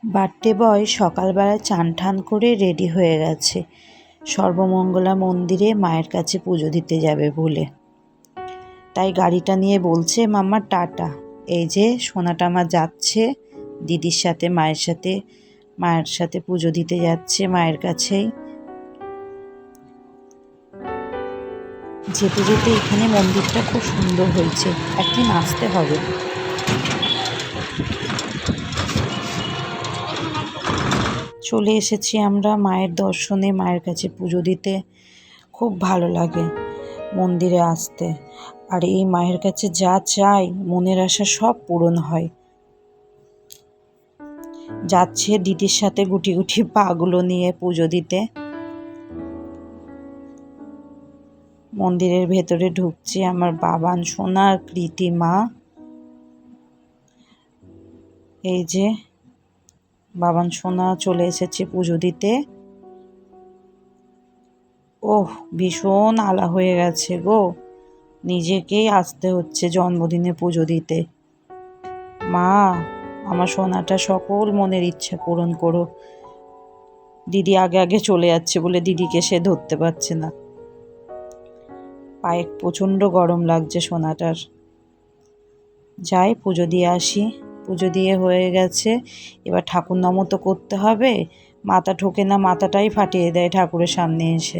Birthday boy সকালবেলা চান ঠান করে রেডি হয়ে গেছে সর্বমঙ্গলা মন্দিরে মায়ের কাছে পুজো দিতে যাবে বলে। তাই গাড়িটা নিয়ে বলছে মাম্মা টাটা। এই যে সোনাটা আমার যাচ্ছে দিদির সাথে মায়ের সাথে পুজো দিতে যাচ্ছে মায়ের কাছেই। যেতে যেতে এখানে মন্দিরটা খুব সুন্দর হয়েছে, একদিন আসতে হবে। চলে এসেছি আমরা মায়ের দর্শনে, মায়ের কাছে পুজো দিতে। খুব ভালো লাগে মন্দিরে আসতে, আর এই মায়ের কাছে যা চাই মনের আশা সব পূরণ হয়। যাচ্ছে দিদির সাথে গুটি গুটি পাগুলো নিয়ে পুজো দিতে। মন্দিরের ভেতরে ঢুকছে আমার বাবান সোনা আর কৃতি মা। এই যে বাবান সোনা চলে এসেছে পুজো দিতে। ওহ, ভীষণ আলা হয়ে গেছে গো, নিজেকেই আসতে হচ্ছে জন্মদিনে পুজো দিতে। মা, আমার সোনাটা সকল মনের ইচ্ছা পূরণ করো। দিদি আগে আগে চলে যাচ্ছে বলে দিদিকে সে ধরতে পারছে না। পায়ে প্রচণ্ড গরম লাগছে সোনাটার। যাই পুজো দিয়ে আসি। পুজো দিয়ে হয়ে গেছে, এবার ঠাকুর নামও তো করতে হবে। মাথা ঠোকে না, মাথাটাই ফাটিয়ে দেয় ঠাকুরের সামনে এসে।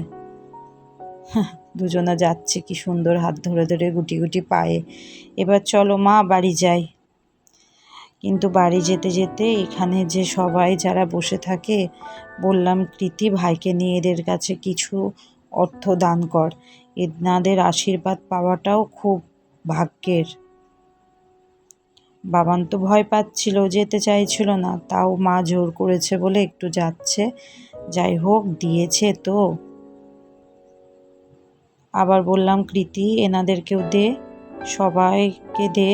দুজনা যাচ্ছে কি সুন্দর হাত ধরে ধরে গুটি গুটি পায়ে। এবার চলো মা বাড়ি যাই। কিন্তু বাড়ি যেতে যেতে এখানে যে সবাই যারা বসে থাকে, বললাম কৃতি ভাইকে নিয়ে এদের কাছে কিছু অর্থ দান কর। এনাদের আশীর্বাদ পাওয়াটাও খুব ভাগ্যের। বাবান তো ভয় পাচ্ছিল, যেতে চাইছিল না, তাও মা জোর করেছে বলে একটু যাচ্ছে। যাই হোক, দিয়েছে তো। আবার বললাম কৃতি এনাদেরকেও দে, সবাইকে দে।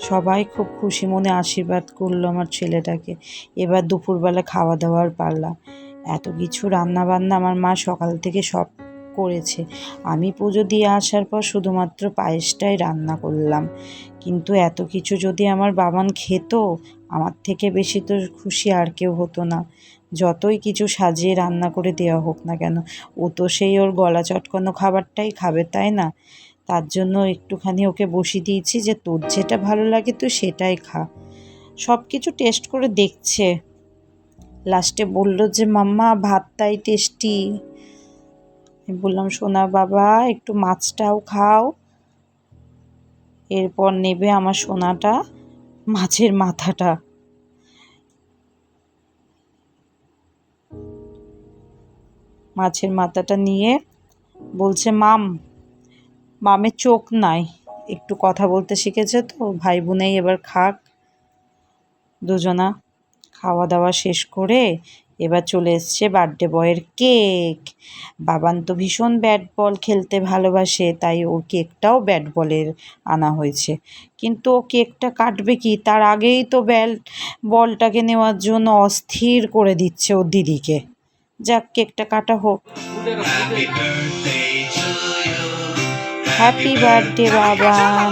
সবাই খুব খুশি মনে আশীর্বাদ করলো আমার ছেলেটাকে। এবার দুপুরবেলা খাওয়া দাওয়ার পাল্লা। এত কিছু রান্না বান্না আমার মা সকাল থেকে সব করেছে। আমি পুজো দিয়ে আসার পর শুধুমাত্র পায়েসটাই রান্না করলাম। কিন্তু এত কিছু যদি আমার বাবান খেত, আমার থেকে বেশি তো খুশি আর কেউ হতো না। যতই কিছু সাজিয়ে রান্না করে দেওয়া হোক না কেন, ও তো সেই ওর গলা চটকানো খাবারটাই খাবে, তাই না? তার জন্য একটুখানি ওকে বসিয়ে দিয়েছি যে তোর যেটা ভালো লাগে তুই সেটাই খা। সব কিছু টেস্ট করে দেখছে। লাস্টে বলল যে মাম্মা ভাতটাই টেস্টি। আমি বললাম সোনা বাবা একটু মাছটাও খাও। এরপর নেবে আমার সোনাটা মাছের মাথাটা। মাছের মাথাটা নিয়ে বলছে মামের চোখ নাই, একটু কথা বলতে শিখেছে তো, ভাই বোনেই এবার খাক। দুজনা খাওয়া দাওয়া শেষ করে এবার চলে এসছে বার্থডে বয়ের কেক। বাবান তো ভীষণ ব্যাট বল খেলতে ভালোবাসে, তাই ওর কেকটাও ব্যাট বলের আনা হয়েছে। কিন্তু ও কেকটা কাটবে কি, তার আগেই তো বলটাকে নেওয়ার জন্য অস্থির করে দিচ্ছে ওর দিদিকে। যাক, কেকটা কাটা হোক। Happy birthday Baban.